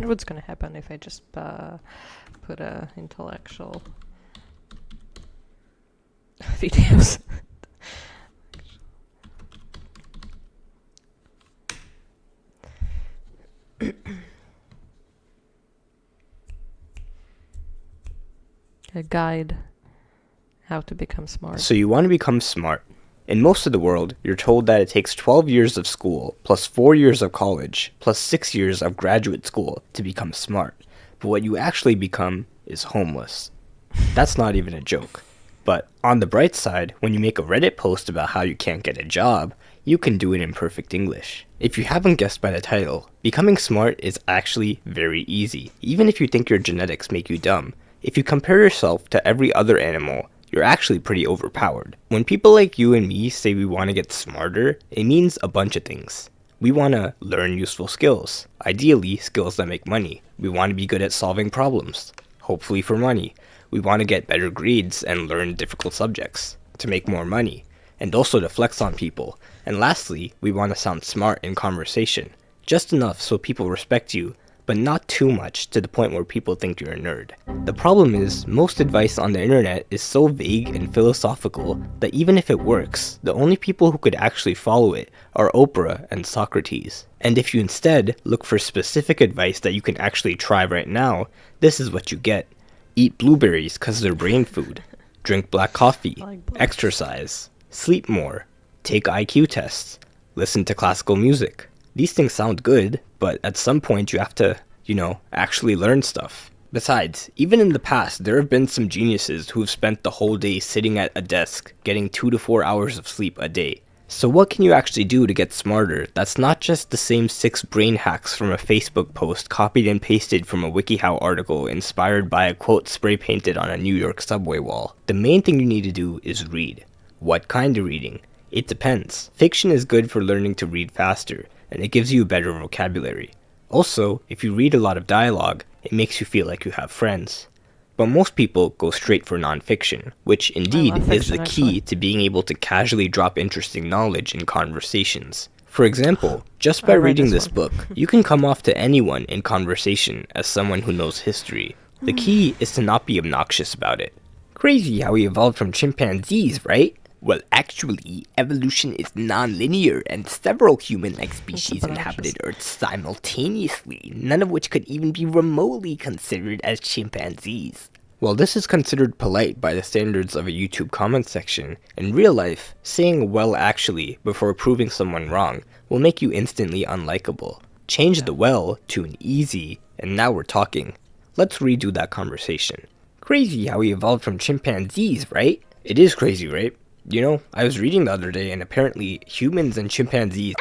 wonder what's gonna happen if I just put a intellectual videos. A guide how to become smart. So you want to become smart. In most of the world, you're told that it takes 12 years of school, plus 4 years of college, plus 6 years of graduate school to become smart. But what you actually become is homeless. That's not even a joke. But on the bright side, when you make a Reddit post about how you can't get a job, you can do it in perfect English. If you haven't guessed by the title, becoming smart is actually very easy, even if you think your genetics make you dumb. If you compare yourself to every other animal, you're actually pretty overpowered. When people like you and me say we want to get smarter, it means a bunch of things. We want to learn useful skills, ideally skills that make money. We want to be good at solving problems, hopefully for money. We want to get better grades and learn difficult subjects, to make more money, and also to flex on people. And lastly, we want to sound smart in conversation, just enough so people respect you, but not too much to the point where people think you're a nerd. The problem is, most advice on the internet is so vague and philosophical that even if it works, the only people who could actually follow it are Oprah and Socrates. And if you instead look for specific advice that you can actually try right now, this is what you get. Eat blueberries cause they're brain food. Drink black coffee. Exercise. Sleep more. Take IQ tests. Listen to classical music. These things sound good, but at some point you have to, actually learn stuff. Besides, even in the past, there have been some geniuses who have spent the whole day sitting at a desk, getting 2 to 4 hours of sleep a day. So what can you actually do to get smarter that's not just the same 6 brain hacks from a Facebook post copied and pasted from a WikiHow article inspired by a quote spray painted on a New York subway wall? The main thing you need to do is read. What kind of reading? It depends. Fiction is good for learning to read faster, and it gives you a better vocabulary. Also, if you read a lot of dialogue, it makes you feel like you have friends. But most people go straight for nonfiction, which indeed is the key to being able to casually drop interesting knowledge in conversations. For example, just by reading this book, you can come off to anyone in conversation as someone who knows history. The key is to not be obnoxious about it. Crazy how we evolved from chimpanzees, right? Well, actually, evolution is non-linear, and several human-like species inhabited Earth simultaneously, none of which could even be remotely considered as chimpanzees. While this is considered polite by the standards of a YouTube comment section, in real life, saying "well actually" before proving someone wrong will make you instantly unlikable. Change the "well" to an "easy," and now we're talking. Let's redo that conversation. Crazy how we evolved from chimpanzees, right? It is crazy, right? I was reading the other day and apparently humans and chimpanzees...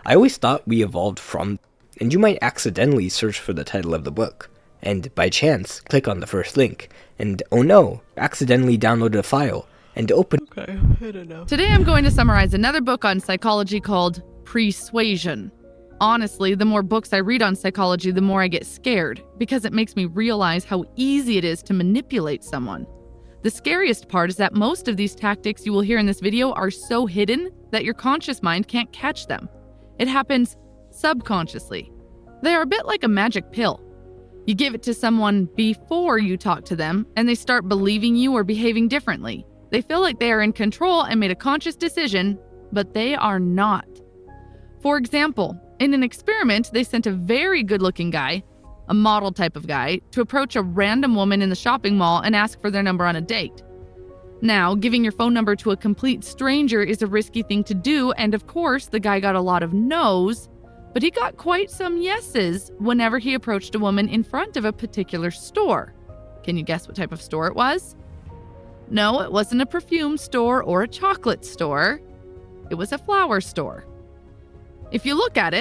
I always thought we evolved from... And you might accidentally search for the title of the book. And by chance, click on the first link. And oh no, accidentally downloaded a file. And open... Okay, I don't know. Today I'm going to summarize another book on psychology called Persuasion. Honestly, the more books I read on psychology, the more I get scared, because it makes me realize how easy it is to manipulate someone. The scariest part is that most of these tactics you will hear in this video are so hidden that your conscious mind can't catch them. It happens subconsciously. They are a bit like a magic pill. You give it to someone before you talk to them, and they start believing you or behaving differently. They feel like they are in control and made a conscious decision, but they are not. For example, in an experiment, they sent a very good-looking guy, a model type of guy, to approach a random woman in the shopping mall and ask for their number on a date. Now, giving your phone number to a complete stranger is a risky thing to do, and of course, the guy got a lot of no's, but he got quite some yeses whenever he approached a woman in front of a particular store. Can you guess what type of store it was? No, it wasn't a perfume store or a chocolate store. It was a flower store. If you look at